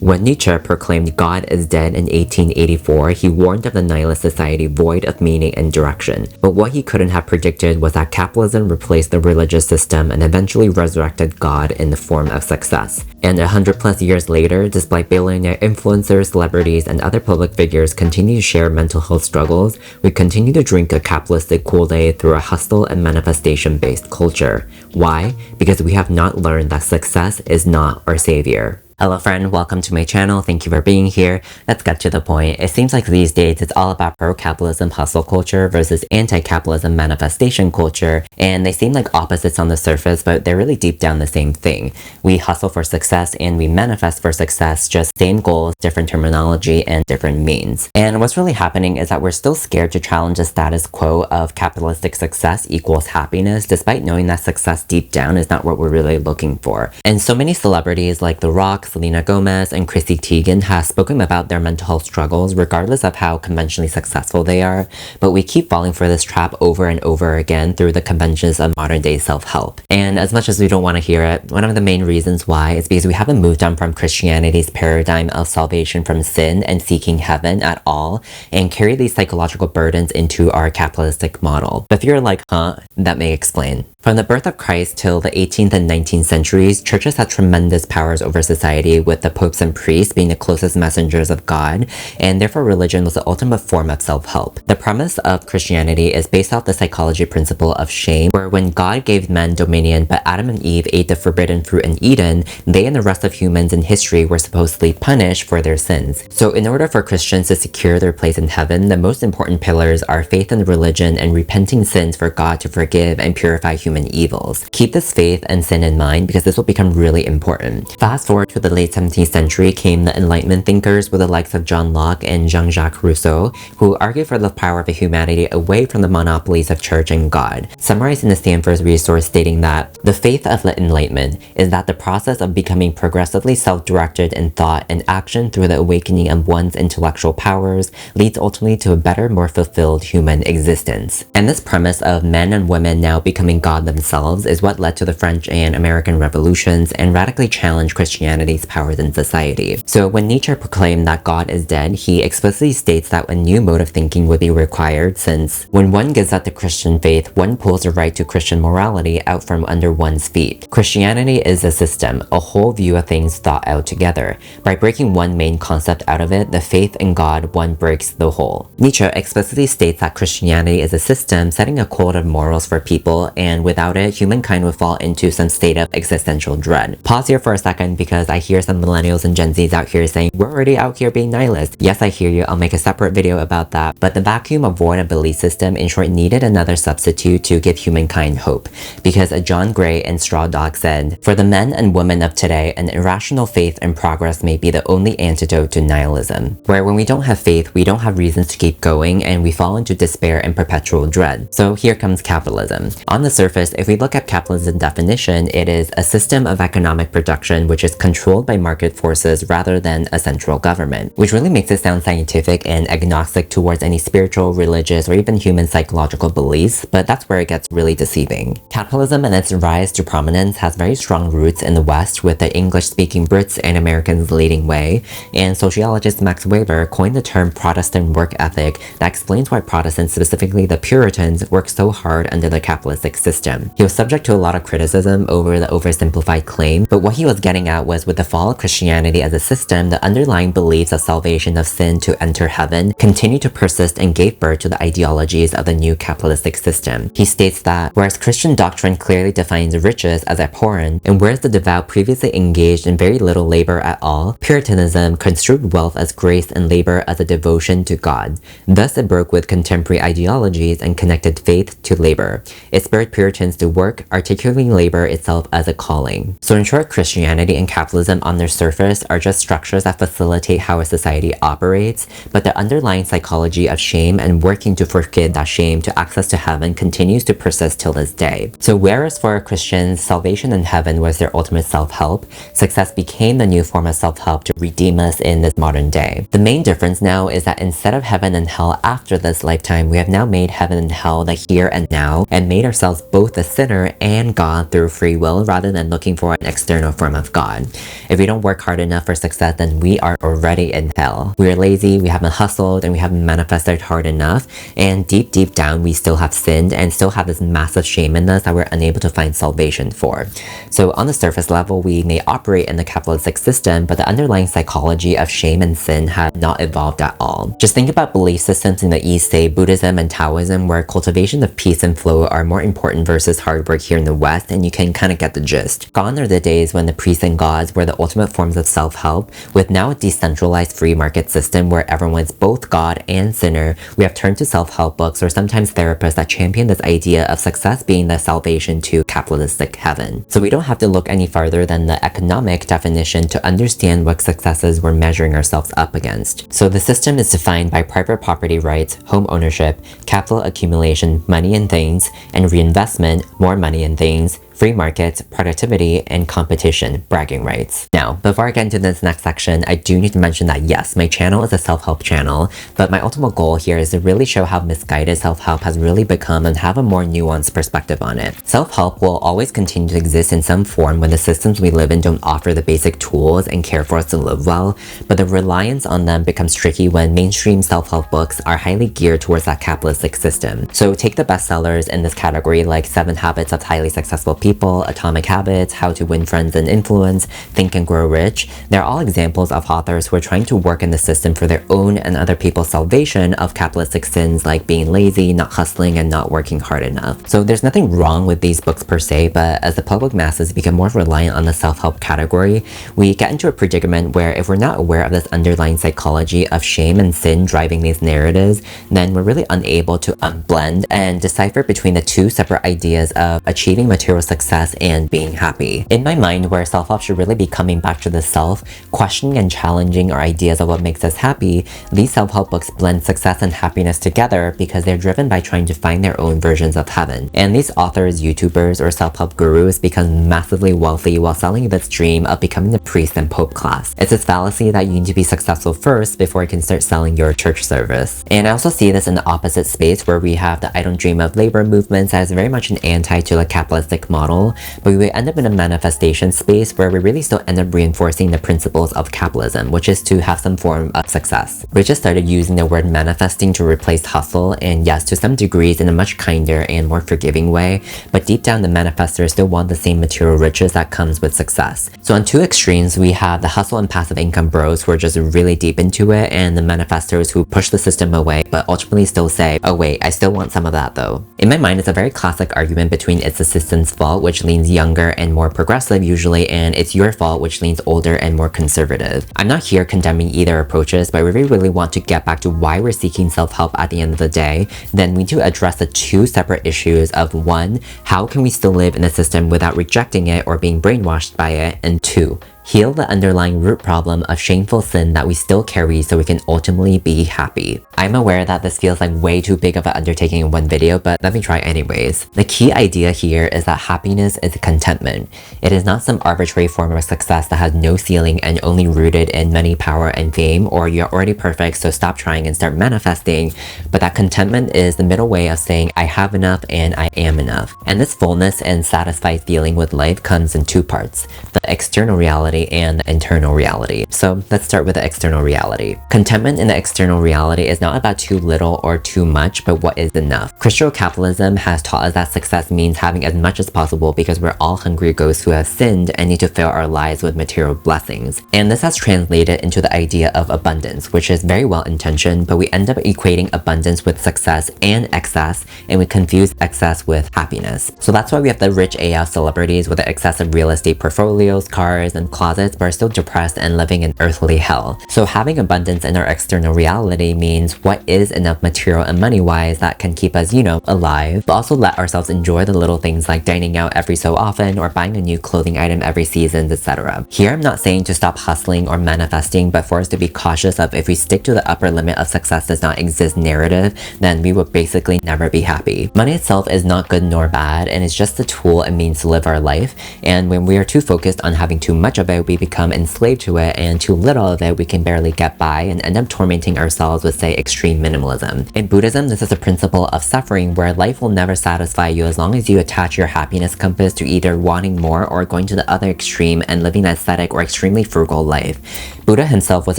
When Nietzsche proclaimed God is dead in 1884, he warned of the nihilist society void of meaning and direction. But what he couldn't have predicted was that capitalism replaced the religious system and eventually resurrected God in the form of success. And 100+ years later, despite billionaire influencers, celebrities, and other public figures continue to share mental health struggles, we continue to drink a capitalistic Kool-Aid through a hustle and manifestation-based culture. Why? Because we have not learned that success is not our savior. Hello friend, welcome to my channel. Thank you for being here. Let's get to the point. It seems like these days it's all about pro-capitalism hustle culture versus anti-capitalism manifestation culture, and they seem like opposites on the surface, but they're really deep down the same thing. We hustle for success and we manifest for success, just same goals, different terminology, and different means. And what's really happening is that we're still scared to challenge the status quo of capitalistic success equals happiness, despite knowing that success deep down is not what we're really looking for. And so many celebrities like The Rock, Selena Gomez, and Chrissy Teigen have spoken about their mental health struggles regardless of how conventionally successful they are, but we keep falling for this trap over and over again through the conventions of modern day self-help. And as much as we don't want to hear it, one of the main reasons why is because we haven't moved on from Christianity's paradigm of salvation from sin and seeking heaven at all, and carry these psychological burdens into our capitalistic model. But if you're like, that may explain. From the birth of Christ till the 18th and 19th centuries, churches had tremendous powers over society, with the popes and priests being the closest messengers of God, and therefore religion was the ultimate form of self-help. The premise of Christianity is based off the psychology principle of shame, where when God gave men dominion but Adam and Eve ate the forbidden fruit in Eden, they and the rest of humans in history were supposedly punished for their sins. So in order for Christians to secure their place in heaven, the most important pillars are faith in religion and repenting sins for God to forgive and purify human evils. Keep this faith and sin in mind because this will become really important. Fast forward to the late 17th century came the Enlightenment thinkers with the likes of John Locke and Jean-Jacques Rousseau, who argued for the power of humanity away from the monopolies of church and God, summarized in the Stanford resource stating that the faith of the Enlightenment is that the process of becoming progressively self-directed in thought and action through the awakening of one's intellectual powers leads ultimately to a better, more fulfilled human existence. And this premise of men and women now becoming God themselves is what led to the French and American revolutions and radically challenged Christianity's powers in society. So when Nietzsche proclaimed that God is dead, he explicitly states that a new mode of thinking would be required, since when one gives up the Christian faith, one pulls the right to Christian morality out from under one's feet. Christianity is a system, a whole view of things thought out together. By breaking one main concept out of it, the faith in God, one breaks the whole. Nietzsche explicitly states that Christianity is a system setting a code of morals for people, and without it, humankind would fall into some state of existential dread. Pause here for a second because I hear some millennials and Gen Zs out here saying, we're already out here being nihilist. Yes, I hear you. I'll make a separate video about that. But the vacuum of void of belief system, in short, needed another substitute to give humankind hope. Because John Gray and Straw Dog said, for the men and women of today, an irrational faith in progress may be the only antidote to nihilism. Where when we don't have faith, we don't have reasons to keep going, and we fall into despair and perpetual dread. So here comes capitalism. On the surface, if we look at capitalism definition, it is a system of economic production which is controlled by market forces rather than a central government, which really makes it sound scientific and agnostic towards any spiritual, religious, or even human psychological beliefs, but that's where it gets really deceiving. Capitalism and its rise to prominence has very strong roots in the West, with the English-speaking Brits and Americans leading way, and sociologist Max Weber coined the term Protestant work ethic that explains why Protestants, specifically the Puritans, worked so hard under the capitalistic system. He was subject to a lot of criticism over the oversimplified claim, but what he was getting at was with the fall of Christianity as a system, the underlying beliefs of salvation of sin to enter heaven continued to persist and gave birth to the ideologies of the new capitalistic system. He states that, whereas Christian doctrine clearly defines riches as abhorrent, and whereas the devout previously engaged in very little labor at all, Puritanism construed wealth as grace and labor as a devotion to God. Thus it broke with contemporary ideologies and connected faith to labor. It spurred Puritans to work, articulating labor itself as a calling. So in short, Christianity and capitalism on their surface are just structures that facilitate how a society operates, but the underlying psychology of shame and working to forgive that shame to access to heaven continues to persist till this day. So whereas for Christians, salvation and heaven was their ultimate self-help, success became the new form of self-help to redeem us in this modern day. The main difference now is that instead of heaven and hell after this lifetime, we have now made heaven and hell the here and now, and made ourselves both both the sinner and God through free will rather than looking for an external form of God. If we don't work hard enough for success, then we are already in hell. We are lazy, we haven't hustled, and we haven't manifested hard enough, and deep down we still have sinned and still have this massive shame in us that we're unable to find salvation for. So on the surface level, we may operate in the capitalistic system, but the underlying psychology of shame and sin have not evolved at all. Just think about belief systems in the East, say Buddhism and Taoism, where cultivation of peace and flow are more important versus hard work here in the West, and you can kind of get the gist. Gone are the days when the priests and gods were the ultimate forms of self-help. With now a decentralized free market system where everyone's both God and sinner, we have turned to self-help books or sometimes therapists that champion this idea of success being the salvation to capitalistic heaven. So we don't have to look any farther than the economic definition to understand what successes we're measuring ourselves up against. So the system is defined by private property rights, home ownership, capital accumulation, money and things, and reinvestment, more money and things, free markets, productivity, and competition, bragging rights. Now, before I get into this next section, I do need to mention that yes, my channel is a self-help channel, but my ultimate goal here is to really show how misguided self-help has really become and have a more nuanced perspective on it. Self-help will always continue to exist in some form when the systems we live in don't offer the basic tools and care for us to live well, but the reliance on them becomes tricky when mainstream self-help books are highly geared towards that capitalistic system. So take the bestsellers in this category like 7 Habits of Highly Successful People, Atomic Habits, How to Win Friends and Influence, Think and Grow Rich. They're all examples of authors who are trying to work in the system for their own and other people's salvation of capitalistic sins like being lazy, not hustling, and not working hard enough. So there's nothing wrong with these books per se, but as the public masses become more reliant on the self-help category, we get into a predicament where if we're not aware of this underlying psychology of shame and sin driving these narratives, then we're really unable to blend and decipher between the two separate ideas of achieving material success and being happy. In my mind, where self-help should really be coming back to the self, questioning and challenging our ideas of what makes us happy, these self-help books blend success and happiness together because they're driven by trying to find their own versions of heaven. And these authors, YouTubers, or self-help gurus become massively wealthy while selling this dream of becoming the priest and pope class. It's this fallacy that you need to be successful first before you can start selling your church service. And I also see this in the opposite space where we have the I don't dream of labor movements as very much an anti to the capitalistic model, but we end up in a manifestation space where we really still end up reinforcing the principles of capitalism, which is to have some form of success. We just started using the word manifesting to replace hustle, and yes, to some degrees in a much kinder and more forgiving way, but deep down the manifestors still want the same material riches that comes with success. So on two extremes, we have the hustle and passive income bros who are just really deep into it, and the manifestors who push the system away, but ultimately still say, oh wait, I still want some of that though. In my mind, it's a very classic argument between it's the system's fault, which leans younger and more progressive usually, and it's your fault, which leans older and more conservative. I'm not here condemning either approaches, but we really want to get back to why we're seeking self-help at the end of the day. Then we need to address the two separate issues of 1, how can we still live in the system without rejecting it or being brainwashed by it, and 2, heal the underlying root problem of shameful sin that we still carry so we can ultimately be happy. I'm aware that this feels like way too big of an undertaking in one video, but let me try anyways. The key idea here is that happiness is contentment. It is not some arbitrary form of success that has no ceiling and only rooted in money, power, and fame, or you're already perfect so stop trying and start manifesting, but that contentment is the middle way of saying I have enough and I am enough. And this fullness and satisfied feeling with life comes in two parts, the external reality and the internal reality. So let's start with the external reality. Contentment in the external reality is not about too little or too much, but what is enough. Christian capitalism has taught us that success means having as much as possible because we're all hungry ghosts who have sinned and need to fill our lives with material blessings. And this has translated into the idea of abundance, which is very well intentioned, but we end up equating abundance with success and excess, and we confuse excess with happiness. So that's why we have the rich AF celebrities with the excessive real estate portfolios, cars, and closets, but are still depressed and living in earthly hell. So having abundance in our external reality means what is enough material and money-wise that can keep us, alive, but also let ourselves enjoy the little things like dining out every so often or buying a new clothing item every season, etc. Here I'm not saying to stop hustling or manifesting, but for us to be cautious of if we stick to the upper limit of success does not exist narrative, then we will basically never be happy. Money itself is not good nor bad, and it's just a tool and means to live our life, and when we are too focused on having too much of it, it, we become enslaved to it, and too little of it, we can barely get by and end up tormenting ourselves with, say, extreme minimalism. In Buddhism, this is a principle of suffering where life will never satisfy you as long as you attach your happiness compass to either wanting more or going to the other extreme and living an ascetic or extremely frugal life. Buddha himself was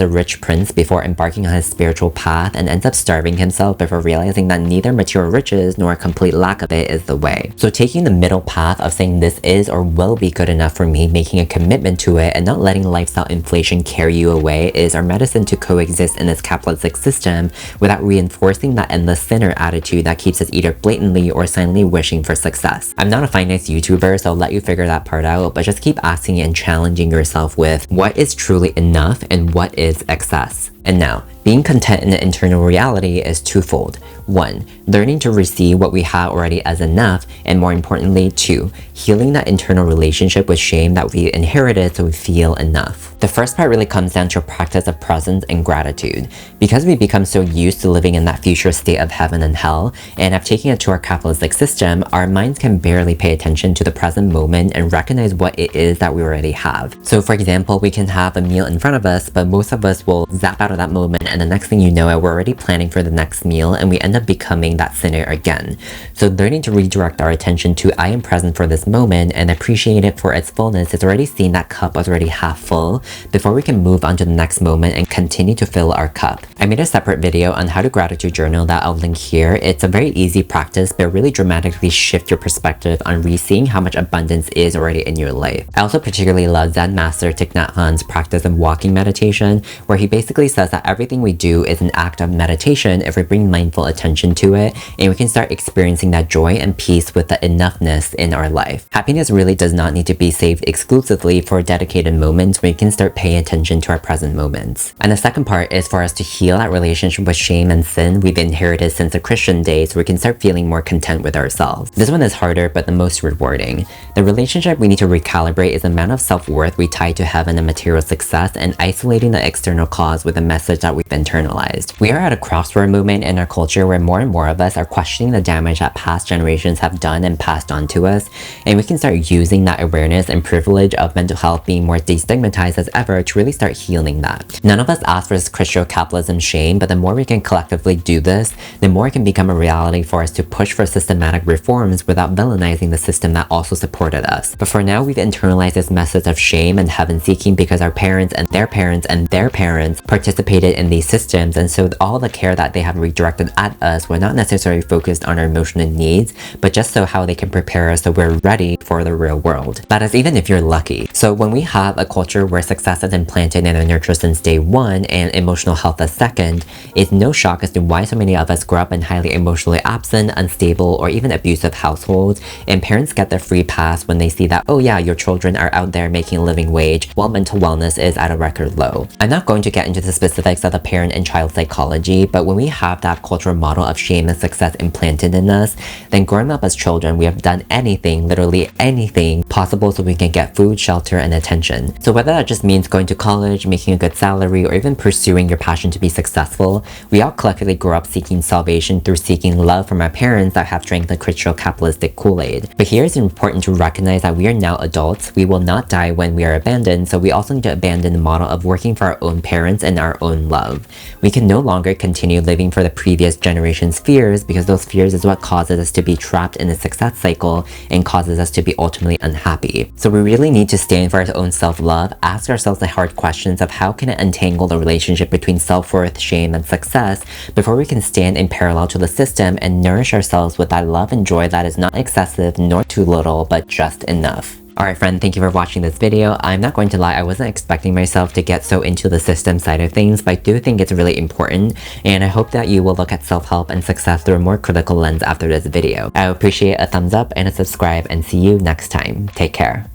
a rich prince before embarking on his spiritual path and ends up starving himself before realizing that neither material riches nor a complete lack of it is the way. So taking the middle path of saying this is or will be good enough for me, making a commitment to it, and not letting lifestyle inflation carry you away is our medicine to coexist in this capitalistic system without reinforcing that endless sinner attitude that keeps us either blatantly or silently wishing for success. I'm not a finance YouTuber, so I'll let you figure that part out, but just keep asking and challenging yourself with what is truly enough and what is excess. And now, being content in the internal reality is twofold. 1. Learning to receive what we have already as enough, and more importantly, 2. Healing that internal relationship with shame that we inherited so we feel enough. The first part really comes down to a practice of presence and gratitude. Because we become so used to living in that future state of heaven and hell, and have taken it to our capitalistic system, our minds can barely pay attention to the present moment and recognize what it is that we already have. So for example, we can have a meal in front of us, but most of us will zap out of that moment, and the next thing you know it, we're already planning for the next meal, and we end up becoming that sinner again. So learning to redirect our attention to I am present for this moment and appreciate it for its fullness is already seeing that cup was already half full before we can move on to the next moment and continue to fill our cup. I made a separate video on how to gratitude journal that I'll link here. It's a very easy practice, but really dramatically shift your perspective on re-seeing how much abundance is already in your life. I also particularly love Zen master Thich Nhat Hanh's practice of walking meditation, where he basically says that everything we do is an act of meditation if we bring mindful attention to it, and we can start experiencing that joy and peace with the enoughness in our life. Happiness really does not need to be saved exclusively for dedicated moments when we can start paying attention to our present moments. And the second part is for us to heal that relationship with shame and sin we've inherited since the Christian days, so we can start feeling more content with ourselves. This one is harder but the most rewarding. The relationship we need to recalibrate is the amount of self-worth we tie to heaven and material success, and isolating the external cause with a message that we've internalized. We are at a crossroad moment in our culture where more and more of us are questioning the damage that past generations have done and passed on to us, and we can start using that awareness and privilege of mental health being more destigmatized as ever to really start healing that. None of us asked for this Christian capitalism shame, but the more we can collectively do this, the more it can become a reality for us to push for systematic reforms without villainizing the system that also supported us. But for now, we've internalized this message of shame and heaven seeking because our parents and their parents and their parents participated in these systems, and so all the care that they have redirected at us were not necessarily focused on our emotional needs, but just so how they can prepare us so we're ready for the real world. That is even if you're lucky. So when we have a culture where success is implanted and nurtured since day one and emotional health is second, it's no shock as to why so many of us grow up in highly emotionally absent, unstable, or even abusive households, and parents get the free pass when they see that, oh yeah, your children are out there making a living wage while mental wellness is at a record low. I'm not going to get into the specifics of the parent and child psychology, but when we have that cultural model of shame and success implanted in us, then growing up as children, we have done anything, literally anything possible so we can get food, shelter, and attention. So whether that just means going to college, making a good salary, or even pursuing your passion to be successful, we all collectively grow up seeking salvation through seeking love from our parents that have drank the Christian capitalistic Kool-Aid. But here it's important to recognize that we are now adults. We will not die when we are abandoned, so we also need to abandon the model of working for our own parents and our own love. We can no longer continue living for the previous generation's fears, because those fears is what causes us to be trapped in a success cycle and causes us to be ultimately unhappy. So we really need to stand for our own self-love, ask ourselves the hard questions of how can it untangle the relationship between self-worth, shame, and success before we can stand in parallel to the system and nourish ourselves with that love and joy that is not excessive nor too little, but just enough. Alright friend, thank you for watching this video. I'm not going to lie, I wasn't expecting myself to get so into the system side of things, but I do think it's really important, and I hope that you will look at self-help and success through a more critical lens after this video. I appreciate a thumbs up and a subscribe, and see you next time. Take care.